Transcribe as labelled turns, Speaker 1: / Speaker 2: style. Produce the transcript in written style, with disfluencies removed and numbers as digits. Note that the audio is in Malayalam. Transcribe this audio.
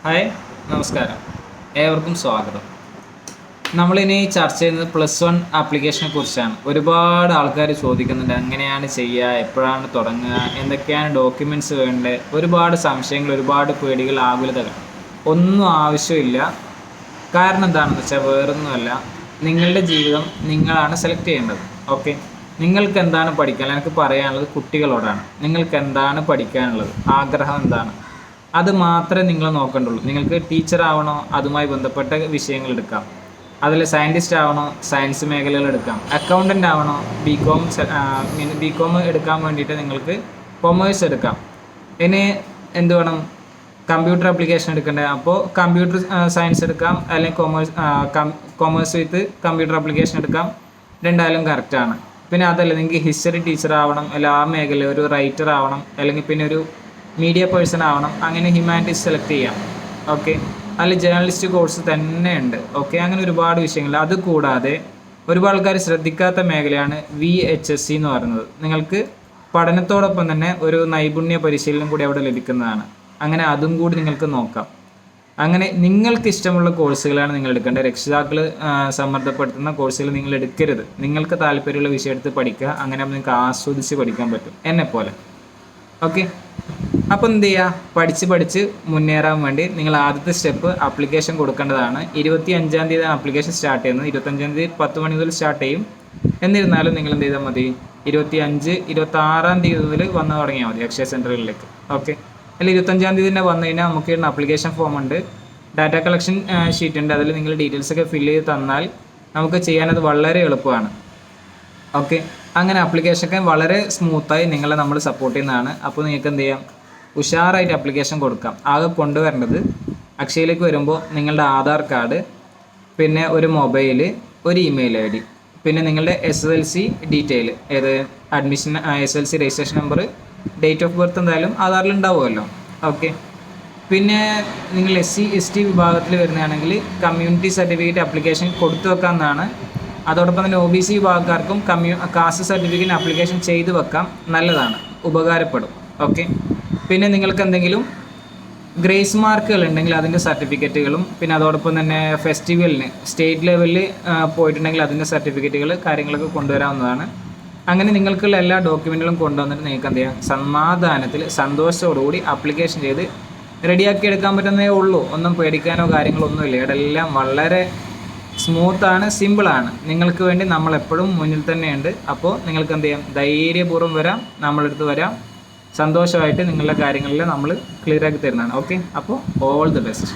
Speaker 1: ഹായ്, നമസ്കാരം. ഏവർക്കും സ്വാഗതം. നമ്മളിനി ചർച്ച ചെയ്യുന്നത് +1 ആപ്ലിക്കേഷനെ കുറിച്ചാണ്. ഒരുപാട് ആൾക്കാർ ചോദിക്കുന്നുണ്ട്, എങ്ങനെയാണ് ചെയ്യുക, എപ്പോഴാണ് തുടങ്ങുക, എന്തൊക്കെയാണ് ഡോക്യുമെൻറ്റ്സ് വേണ്ടത്, ഒരുപാട് സംശയങ്ങൾ, ഒരുപാട് പേടികൾ, ആകുലതകൾ. ഒന്നും ആവശ്യമില്ല. കാരണം എന്താണെന്ന് വെച്ചാൽ വേറൊന്നുമല്ല, നിങ്ങളുടെ ജീവിതം നിങ്ങളാണ് സെലക്ട് ചെയ്യേണ്ടത്. ഓക്കെ, നിങ്ങൾക്ക് എന്താണ് പഠിക്കാൻ, എനിക്ക് പറയാനുള്ളത് കുട്ടികളോടാണ്. നിങ്ങൾക്ക് എന്താണ് പഠിക്കാനുള്ളത്, ആഗ്രഹം എന്താണ്, അത് മാത്രമേ നിങ്ങൾ നോക്കേണ്ടുള്ളൂ. നിങ്ങൾക്ക് ടീച്ചർ ആവണോ, അതുമായി ബന്ധപ്പെട്ട വിഷയങ്ങൾ എടുക്കാം. അതിൽ സയൻറ്റിസ്റ്റ് ആവണോ, സയൻസ് മേഖലകൾ എടുക്കാം. അക്കൗണ്ടൻ്റ് ആവണോ, ബികോം എടുക്കാൻ വേണ്ടിയിട്ട് നിങ്ങൾക്ക് കൊമേഴ്സ് എടുക്കാം. ഇനി എന്ത് വേണം, കമ്പ്യൂട്ടർ ആപ്ലിക്കേഷൻ എടുക്കേണ്ടത്, അപ്പോൾ കമ്പ്യൂട്ടർ സയൻസ് എടുക്കാം, അല്ലെങ്കിൽ കൊമേഴ്സ് വിത്ത് കമ്പ്യൂട്ടർ ആപ്ലിക്കേഷൻ എടുക്കാം. രണ്ടായാലും കറക്റ്റാണ്. പിന്നെ അതല്ല, നിങ്ങൾക്ക് ഹിസ്റ്ററി ടീച്ചർ ആവണം, അല്ല ആ മേഖല ഒരു റൈറ്റർ ആവണം, അല്ലെങ്കിൽ പിന്നെ ഒരു മീഡിയ പേഴ്സൺ ആവണം, അങ്ങനെ ഹ്യൂമാനിറ്റീസ് സെലക്ട് ചെയ്യാം. ഓക്കെ, അതിൽ ജേർണലിസ്റ്റ് കോഴ്സ് തന്നെ ഉണ്ട്. ഓക്കെ, അങ്ങനെ ഒരുപാട് വിഷയങ്ങൾ. അതുകൂടാതെ ഒരുപാട് ആൾക്കാർ ശ്രദ്ധിക്കാത്ത മേഖലയാണ് VHSC എന്ന് പറയുന്നത്. നിങ്ങൾക്ക് പഠനത്തോടൊപ്പം തന്നെ ഒരു നൈപുണ്യ പരിശീലനം കൂടി അവിടെ ലഭിക്കുന്നതാണ്. അങ്ങനെ അതും കൂടി നിങ്ങൾക്ക് നോക്കാം. അങ്ങനെ നിങ്ങൾക്ക് ഇഷ്ടമുള്ള കോഴ്സുകളാണ് നിങ്ങൾ എടുക്കേണ്ടത്. രക്ഷിതാക്കൾ സമ്മർദ്ദപ്പെടുത്തുന്ന കോഴ്സുകൾ നിങ്ങൾ എടുക്കരുത്. നിങ്ങൾക്ക് താല്പര്യമുള്ള വിഷയം എടുത്ത് പഠിക്കുക. അങ്ങനെ നിങ്ങൾക്ക് ആസ്വദിച്ച് പഠിക്കാൻ പറ്റും, എന്നെപ്പോലെ. ഓക്കെ, അപ്പോൾ എന്ത് ചെയ്യുക, പഠിച്ച് മുന്നേറാൻ വേണ്ടി നിങ്ങൾ ആദ്യത്തെ സ്റ്റെപ്പ് ആപ്ലിക്കേഷൻ കൊടുക്കേണ്ടതാണ്. 25-ാം തീയതി ആപ്ലിക്കേഷൻ സ്റ്റാർട്ട് ചെയ്യുന്നത്. 25-ാം തീയതി 10 മണി മുതൽ സ്റ്റാർട്ട് ചെയ്യും. എന്നിരുന്നാലും നിങ്ങൾ എന്ത് ചെയ്താൽ മതി, 25-26-ാം തീയതി മുതൽ വന്ന് തുടങ്ങിയാൽ മതി അക്ഷയ സെൻറ്ററുകളിലേക്ക്. ഓക്കെ, അല്ലെങ്കിൽ 25-ാം തീയതി തന്നെ വന്നു കഴിഞ്ഞാൽ നമുക്ക് ഇടുന്ന ആപ്ലിക്കേഷൻ ഫോം ഉണ്ട്, ഡാറ്റ കളക്ഷൻ ഷീറ്റ് ഉണ്ട്. അതിൽ നിങ്ങൾ ഡീറ്റെയിൽസൊക്കെ ഫില്ല് ചെയ്ത് തന്നാൽ നമുക്ക് ചെയ്യാനത് വളരെ എളുപ്പമാണ്. ഓക്കെ, അങ്ങനെ ആപ്ലിക്കേഷനൊക്കെ വളരെ സ്മൂത്തായി നിങ്ങളെ നമ്മൾ സപ്പോർട്ട് ചെയ്യുന്നതാണ്. അപ്പോൾ നിങ്ങൾക്ക് എന്ത് ചെയ്യാം, ഉഷാറായിട്ട് ആപ്ലിക്കേഷൻ കൊടുക്കാം. ആകെ കൊണ്ടുവരേണ്ടത് അക്ഷയയിലേക്ക് വരുമ്പോൾ നിങ്ങളുടെ ആധാർ കാർഡ്, പിന്നെ ഒരു മൊബൈൽ, ഒരു ഇമെയിൽ ID, പിന്നെ നിങ്ങളുടെ SSLC ഡീറ്റെയിൽ, ഏത് admission SSLC registration number, date of birth എന്തായാലും ആധാറിൽ ഉണ്ടാവുമല്ലോ. ഓക്കെ, പിന്നെ നിങ്ങൾ SC/ST വിഭാഗത്തിൽ വരുന്നതാണെങ്കിൽ കമ്മ്യൂണിറ്റി സർട്ടിഫിക്കറ്റ് ആപ്ലിക്കേഷൻ കൊടുത്തു വെക്കാമെന്നാണ്. അതോടൊപ്പം തന്നെ OBC വിഭാഗക്കാർക്കും കാസ്റ്റ് സർട്ടിഫിക്കറ്റ് ആപ്ലിക്കേഷൻ ചെയ്ത് വെക്കാം, നല്ലതാണ്, ഉപകാരപ്പെടും. ഓക്കെ, പിന്നെ നിങ്ങൾക്ക് എന്തെങ്കിലും ഗ്രേസ് മാർക്കുകൾ ഉണ്ടെങ്കിൽ അതിൻ്റെ സർട്ടിഫിക്കറ്റുകളും, പിന്നെ അതോടൊപ്പം തന്നെ ഫെസ്റ്റിവലിന് സ്റ്റേറ്റ് ലെവലിൽ പോയിട്ടുണ്ടെങ്കിൽ അതിൻ്റെ സർട്ടിഫിക്കറ്റുകൾ, കാര്യങ്ങളൊക്കെ കൊണ്ടുവരാവുന്നതാണ്. അങ്ങനെ നിങ്ങൾക്കുള്ള എല്ലാ ഡോക്യുമെൻറ്റുകളും കൊണ്ടുവന്നിട്ട് നിങ്ങൾക്ക് എന്ത് ചെയ്യാം, സമാധാനത്തിൽ സന്തോഷത്തോടുകൂടി ആപ്ലിക്കേഷൻ ചെയ്ത് റെഡിയാക്കി എടുക്കാൻ പറ്റുന്നതേ ഉള്ളൂ. ഒന്നും പേടിക്കാനോ കാര്യങ്ങളോ ഒന്നുമില്ല. ഇവിടെ എല്ലാം വളരെ സ്മൂത്താണ്, സിമ്പിളാണ്. നിങ്ങൾക്ക് വേണ്ടി നമ്മളെപ്പോഴും മുന്നിൽ തന്നെയുണ്ട്. അപ്പോൾ നിങ്ങൾക്ക് എന്ത് ചെയ്യാം, ധൈര്യപൂർവ്വം വരാം, നമ്മളെടുത്ത് വരാം, സന്തോഷമായിട്ട് നിങ്ങളുടെ കാര്യങ്ങളിൽ നമ്മൾ ക്ലിയർ ആക്കി തരുന്നതാണ്. ഓക്കെ, അപ്പോൾ ഓൾ ദി ബെസ്റ്റ്.